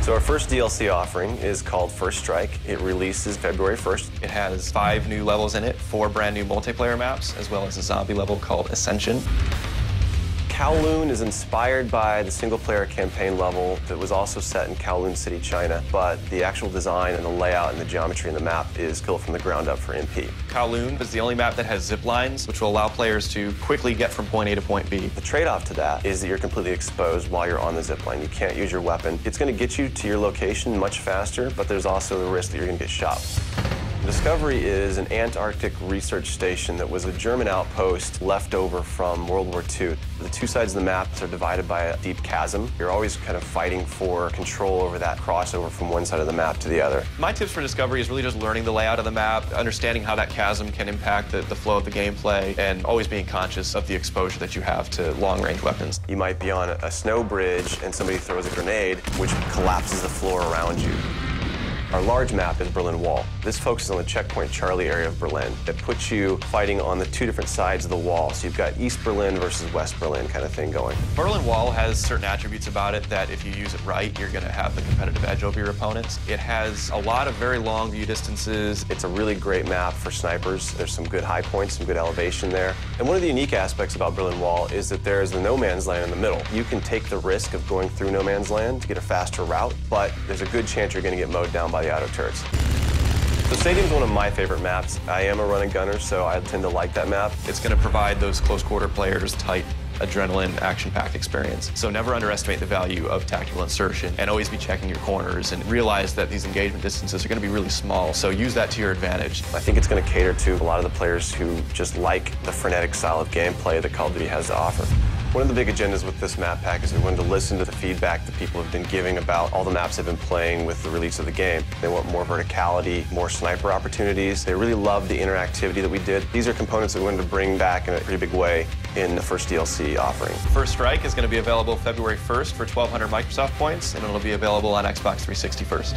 So our first DLC offering is called First Strike. It releases February 1st. It has 5 new levels in it, 4 brand new multiplayer maps, as well as a zombie level called Ascension. Kowloon is inspired by the single-player campaign level that was also set in Kowloon City, China, but the actual design and the layout and the geometry in the map is built from the ground up for MP. Kowloon is the only map that has zip lines, which will allow players to quickly get from point A to point B. The trade-off to that is that you're completely exposed while you're on the zip line. You can't use your weapon. It's going to get you to your location much faster, but there's also the risk that you're going to get shot. Discovery is an Antarctic research station that was a German outpost left over from World War II. The 2 sides of the map are divided by a deep chasm. You're always kind of fighting for control over that crossover from one side of the map to the other. My tips for Discovery is really just learning the layout of the map, understanding how that chasm can impact the flow of the gameplay, and always being conscious of the exposure that you have to long-range weapons. You might be on a snow bridge and somebody throws a grenade, which collapses the floor around you. Our large map is Berlin Wall. This focuses on the Checkpoint Charlie area of Berlin. It puts you fighting on the 2 different sides of the wall. So you've got East Berlin versus West Berlin kind of thing going. Berlin Wall has certain attributes about it that if you use it right, you're going to have the competitive edge over your opponents. It has a lot of very long view distances. It's a really great map for snipers. There's some good high points, some good elevation there. And one of the unique aspects about Berlin Wall is that there's the no man's land in the middle. You can take the risk of going through no man's land to get a faster route, but there's a good chance you're going to get mowed down by the auto turrets. The Stadium's one of my favorite maps. I am a running gunner, so I tend to like that map. It's going to provide those close-quarter players tight adrenaline, action-packed experience. So never underestimate the value of tactical insertion, and always be checking your corners and realize that these engagement distances are going to be really small, so use that to your advantage. I think it's going to cater to a lot of the players who just like the frenetic style of gameplay that Call of Duty has to offer. One of the big agendas with this map pack is we wanted to listen to the feedback that people have been giving about all the maps they've been playing with the release of the game. They want more verticality, more sniper opportunities. They really love the interactivity that we did. These are components that we wanted to bring back in a pretty big way in the first DLC offering. First Strike is going to be available February 1st for 1,200 Microsoft points, and it'll be available on Xbox 360 first.